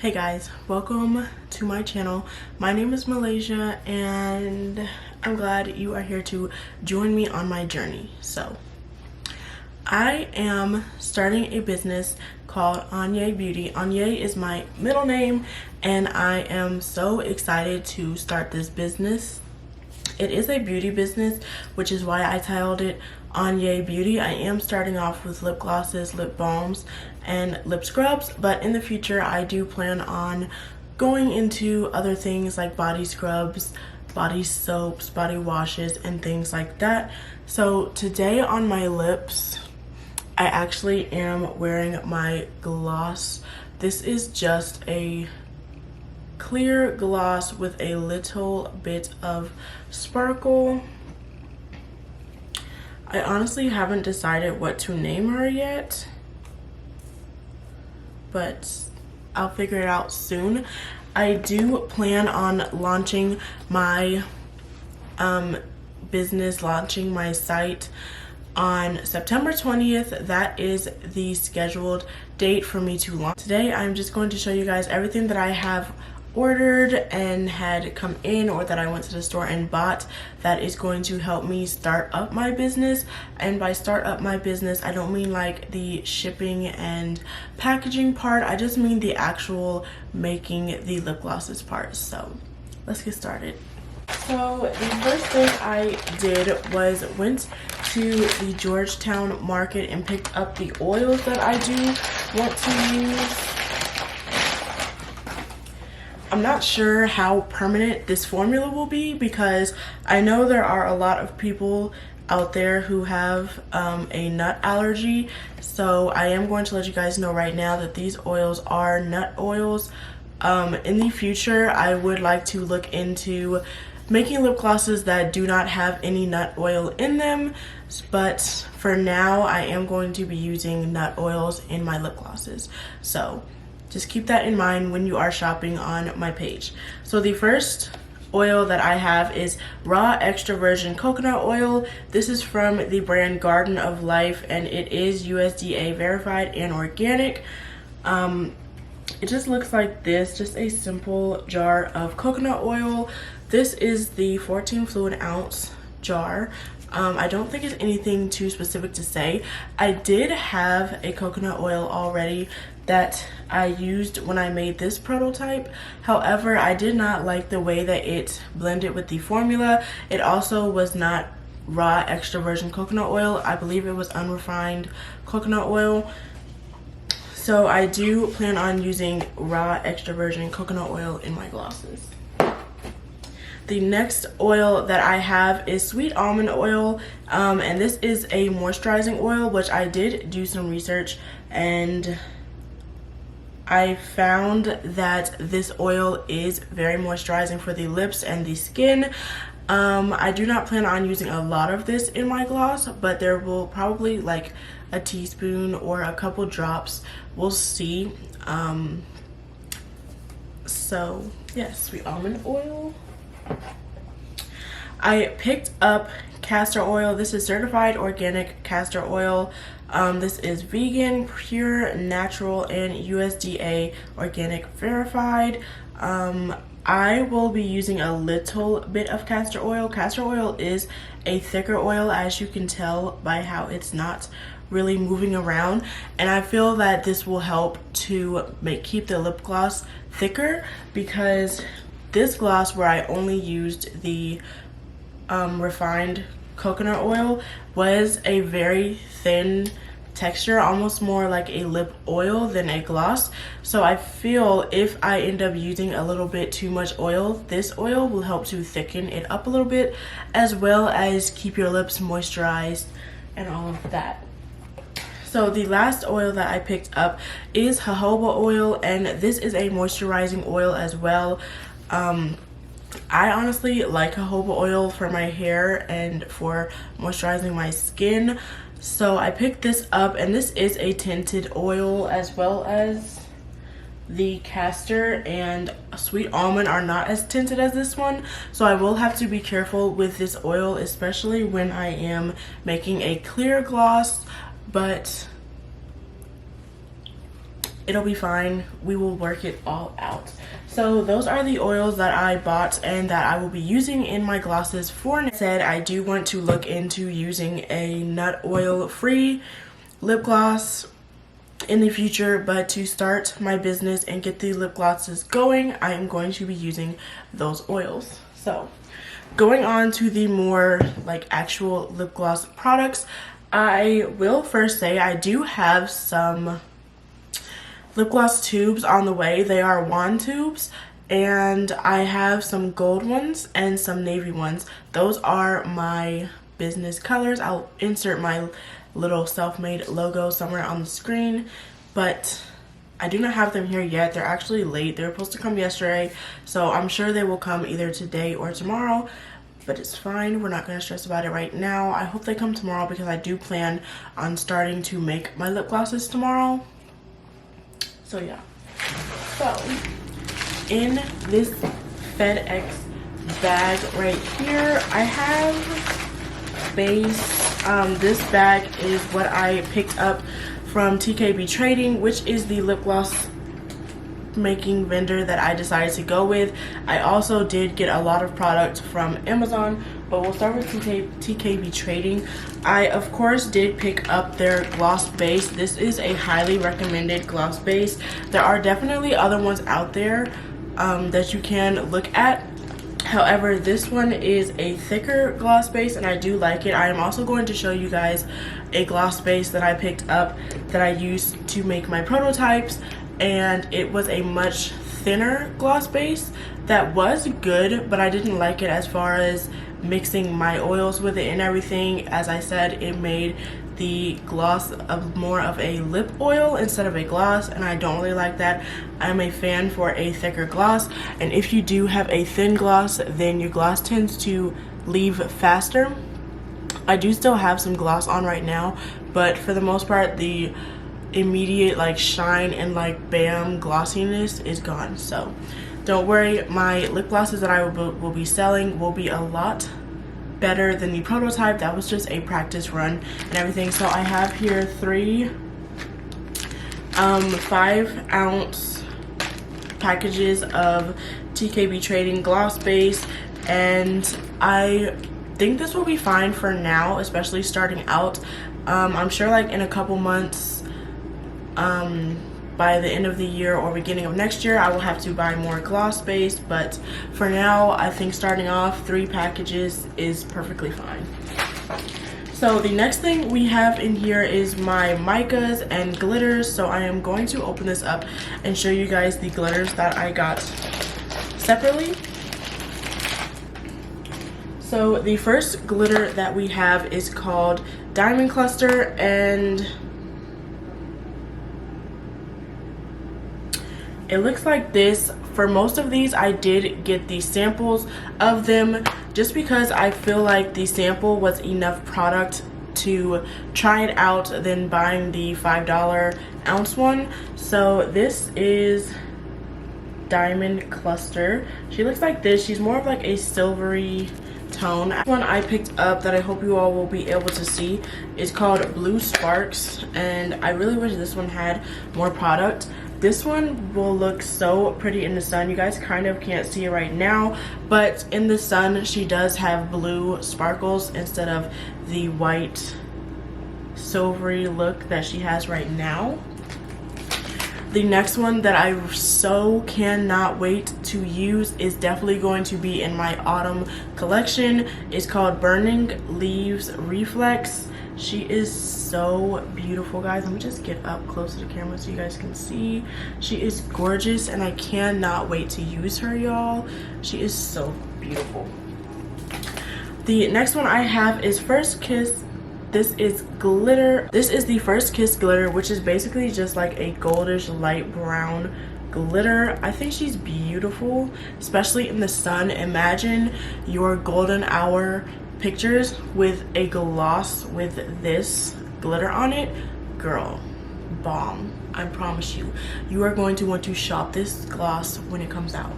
Hey guys, welcome to my channel. My name is Malaysia and I'm glad you are here to join me on my journey. So I am starting a business called Anye Beauty. Anye is my middle name and I am so excited to start this business. It is a beauty business, which is why I titled it Anye Beauty. I am starting off with lip glosses, lip balms, and lip scrubs, but in the future I do plan on going into other things like body scrubs, body soaps, body washes, and things like that. So today on my lips, I actually am wearing my gloss. This is just a clear gloss with a little bit of sparkle. I honestly haven't decided what to name her yet, but I'll figure it out soon. I do plan on launching my business, launching my site on September 20th. That is the scheduled date for me to launch. Today I'm just going to show you guys everything that I have ordered and had come in, or that I went to the store and bought, that is going to help me start up my business. And by start up my business, I don't mean like the shipping and packaging part, I just mean the actual making the lip glosses part. So let's get started. So the first thing I did was went to the Georgetown market and picked up the oils that I do want to use. I'm not sure how permanent this formula will be, because I know there are a lot of people out there who have a nut allergy. So I am going to let you guys know right now that these oils are nut oils. In the future, I would like to look into making lip glosses that do not have any nut oil in them, but for now I am going to be using nut oils in my lip glosses. So just keep that in mind when you are shopping on my page. So the first oil that I have is raw extra virgin coconut oil. This is from the brand Garden of Life and it is USDA verified and organic. It just looks like this, just a simple jar of coconut oil. This is the 14 fluid ounce jar. I don't think it's anything too specific to say. I did have a coconut oil already that I used when I made this prototype. However, I did not like the way that it blended with the formula. It also was not raw extra virgin coconut oil. I believe it was unrefined coconut oil. So I do plan on using raw extra virgin coconut oil in my glosses. The next oil that I have is sweet almond oil, and this is a moisturizing oil, which I did do some research and I found that this oil is very moisturizing for the lips and the skin. I do not plan on using a lot of this in my gloss, but there will probably like a teaspoon or a couple drops. We'll see. So yes, sweet almond oil. I picked up castor oil. This is certified organic castor oil. This is vegan, pure, natural, and USDA organic verified. I will be using a little bit of castor oil. Castor oil is a thicker oil, as you can tell by how it's not really moving around, and I feel that this will help to keep the lip gloss thicker, because this gloss, where I only used the refined coconut oil, was a very thin texture, almost more like a lip oil than a gloss. So I feel if I end up using a little bit too much oil, this oil will help to thicken it up a little bit, as well as keep your lips moisturized and all of that. So the last oil that I picked up is jojoba oil, and this is a moisturizing oil as well. I honestly like jojoba oil for my hair and for moisturizing my skin. So I picked this up, and this is a tinted oil, as well as the castor and sweet almond are not as tinted as this one. So I will have to be careful with this oil, especially when I am making a clear gloss. But it'll be fine. We will work it all out. So those are the oils that I bought and that I will be using in my glosses for now. Said I do want to look into using a nut oil free lip gloss in the future, but to start my business and get the lip glosses going, I am going to be using those oils. So going on to the more like actual lip gloss products, I will first say I do have some lip gloss tubes on the way. They are wand tubes, and I have some gold ones and some navy ones. Those are my business colors. I'll insert my little self-made logo somewhere on the screen, but I do not have them here yet. They're actually late. They were supposed to come yesterday, so I'm sure they will come either today or tomorrow, but it's fine. We're not going to stress about it right now. I hope they come tomorrow because I do plan on starting to make my lip glosses tomorrow. So yeah. So in this FedEx bag right here, I have base. This bag is what I picked up from TKB Trading, which is the lip gloss making vendor that I decided to go with. I also did get a lot of products from Amazon, but we'll start with TKB Trading. I of course did pick up their gloss base. This is a highly recommended gloss base. There are definitely other ones out there that you can look at. However, this one is a thicker gloss base and I do like it. I am also going to show you guys a gloss base that I picked up that I used to make my prototypes, and it was a much thinner gloss base that was good, but I didn't like it as far as mixing my oils with it and everything. As I said, it made the gloss of more of a lip oil instead of a gloss, and I don't really like that. I'm a fan for a thicker gloss, and if you do have a thin gloss, then your gloss tends to leave faster. I do still have some gloss on right now, but for the most part the immediate like shine and like bam glossiness is gone. So don't worry, my lip glosses that I will be selling will be a lot better than the prototype. That was just a practice run and everything. So I have here 3 5-ounce packages of TKB Trading gloss base, and I think this will be fine for now, especially starting out. I'm sure like in a couple months, by the end of the year or beginning of next year, I will have to buy more gloss base, but for now I think starting off 3 packages is perfectly fine. So the next thing we have in here is my micas and glitters. So I am going to open this up and show you guys the glitters that I got separately. So the first glitter that we have is called Diamond Cluster, and it looks like this. For most of these, I did get the samples of them just because I feel like the sample was enough product to try it out than buying the $5 ounce one. So this is Diamond Cluster. She looks like this. She's more of like a silvery tone. One I picked up that I hope you all will be able to see is called Blue Sparks, and I really wish this one had more product. This one will look so pretty in the sun. You guys kind of can't see it right now, but in the sun she does have blue sparkles instead of the white silvery look that she has right now. The next one that I so cannot wait to use is definitely going to be in my autumn collection. It's called Burning Leaves Reflex. She is so beautiful, guys. Let me just get up close to the camera so you guys can see. She is gorgeous and I cannot wait to use her, y'all. She is so beautiful. The next one I have is First Kiss. This is glitter. This is the First Kiss glitter, which is basically just like a goldish light brown glitter. I think she's beautiful, especially in the sun. Imagine your golden hour pictures with a gloss with this glitter on it. Girl, bomb. I promise you, you are going to want to shop this gloss when it comes out.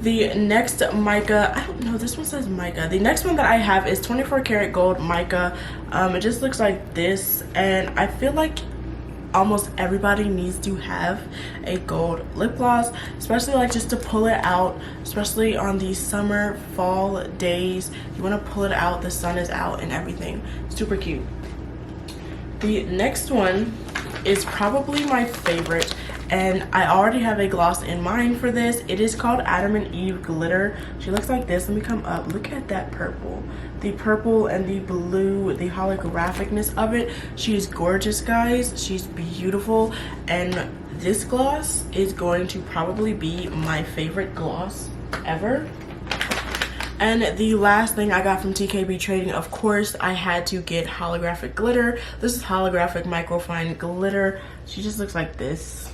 The next mica, I don't know, this one says mica. The next one that I have is 24 karat gold mica. It just looks like this, and I feel like almost everybody needs to have a gold lip gloss, especially like just to pull it out, especially on these summer fall days. You want to pull it out, the sun is out and everything. Super cute. The next one is probably my favorite, and I already have a gloss in mind for this. It is called Adam and Eve Glitter. She looks like this. Let me come up. Look at that purple. The purple and the blue, the holographicness of it. She is gorgeous, guys. She's beautiful, and this gloss is going to probably be my favorite gloss ever. And the last thing I got from TKB Trading, of course, I had to get holographic glitter. This is holographic microfine glitter. She just looks like this.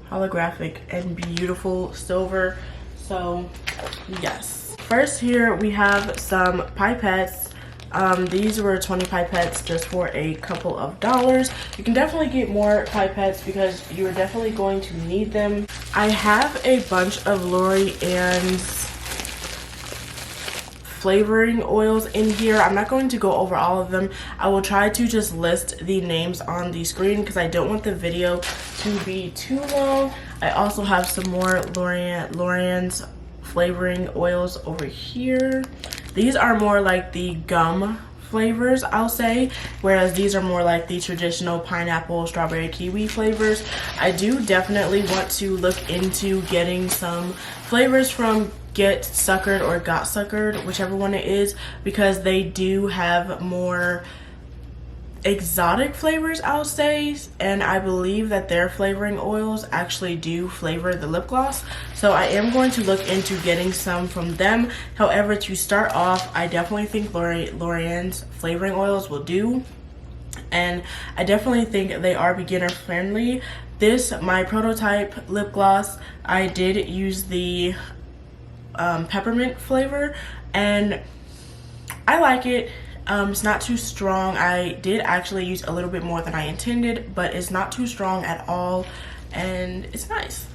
Holographic and beautiful silver. So, yes. First here we have some pipettes. These were 20 pipettes just for a couple of dollars. You can definitely get more pipettes because you're definitely going to need them. I have a bunch of L'Oreal's flavoring oils in here. I'm not going to go over all of them. I will try to just list the names on the screen because I don't want the video to be too long. I also have some more L'Oreal's flavoring oils over here. These are more like the gum flavors, I'll say, whereas these are more like the traditional pineapple, strawberry, kiwi flavors. I do definitely want to look into getting some flavors from Get Suckered or Got Suckered, whichever one it is, because they do have more exotic flavors, I'll say, and I believe that their flavoring oils actually do flavor the lip gloss. So I am going to look into getting some from them. However, to start off, I definitely think L'Oreal's flavoring oils will do, and I definitely think they are beginner friendly. This, my prototype lip gloss, I did use the peppermint flavor, and I like it. It's not too strong. I did actually use a little bit more than I intended, but it's not too strong at all, and it's nice.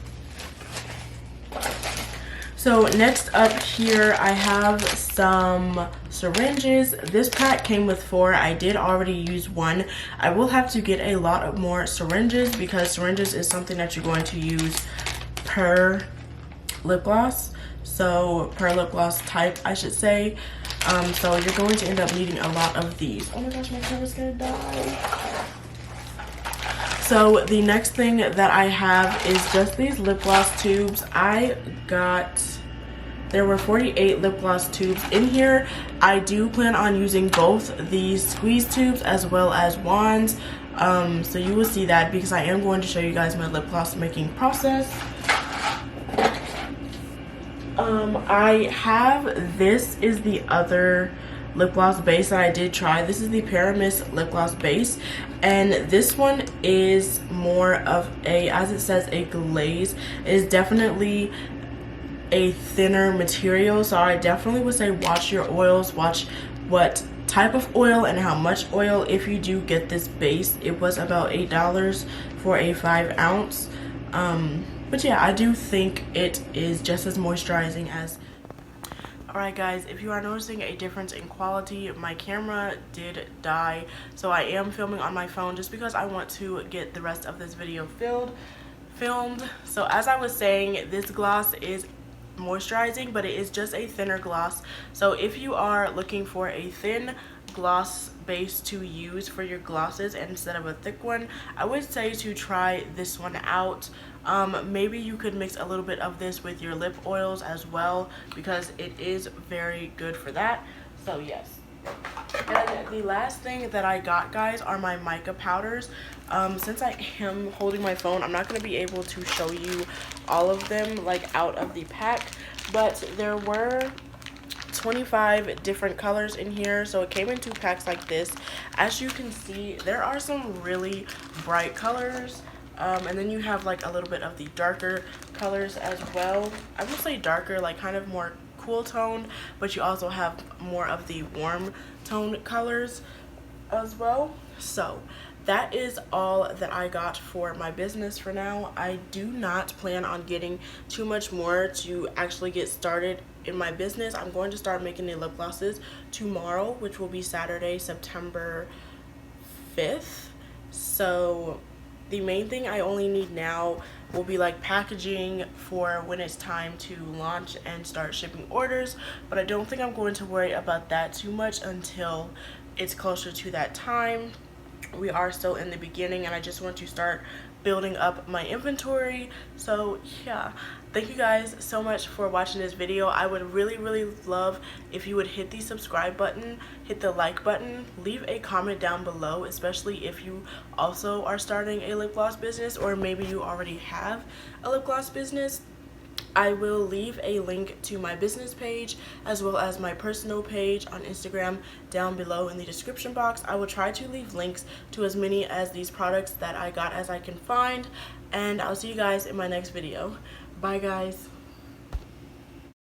So next up here, I have some syringes. This pack came with 4. I did already use 1. I will have to get a lot of more syringes because syringes is something that you're going to use per lip gloss. So per lip gloss type, I should say. So you're going to end up needing a lot of these. Oh my gosh, my camera's gonna die. So the next thing that I have is just these lip gloss tubes. There were 48 lip gloss tubes in here. I do plan on using both these squeeze tubes as well as wands. So you will see that because I am going to show you guys my lip gloss making process. This is the other lip gloss base that I did try. This is the Paramis lip gloss base, and this one is more of a, as it says, a glaze. It is definitely a thinner material, so I definitely would say watch your oils, watch what type of oil and how much oil. If you do get this base, it was about $8 for a 5 ounce. But yeah, I do think it is just as moisturizing as. Alright guys, if you are noticing a difference in quality, my camera did die, so I am filming on my phone just because I want to get the rest of this video filmed. So as I was saying, this gloss is moisturizing, but it is just a thinner gloss. So if you are looking for a thin gloss base to use for your glosses instead of a thick one, I would say to try this one out. Maybe you could mix a little bit of this with your lip oils as well because it is very good for that. So yes. And the last thing that I got, guys, are my mica powders. Since I am holding my phone, I'm not going to be able to show you all of them like out of the pack, but there were 25 different colors in here, so it came in 2 packs like this. As you can see, there are some really bright colors, and then you have like a little bit of the darker colors as well. I would say darker, like kind of more cool toned, but you also have more of the warm toned colors as well. So that is all that I got for my business for now. I do not plan on getting too much more to actually get started in my business. I'm going to start making the lip glosses tomorrow, which will be Saturday, September 5th. So the main thing I only need now will be like packaging for when it's time to launch and start shipping orders, but I don't think I'm going to worry about that too much until it's closer to that time. We are still in the beginning and I just want to start building up my inventory. So yeah, thank you guys so much for watching this video. I would really love if you would hit the subscribe button, hit the like button, leave a comment down below, especially if you also are starting a lip gloss business or maybe you already have a lip gloss business. I will leave a link to my business page as well as my personal page on Instagram down below in the description box. I will try to leave links to as many as these products that I got as I can find, and I'll see you guys in my next video. Bye guys.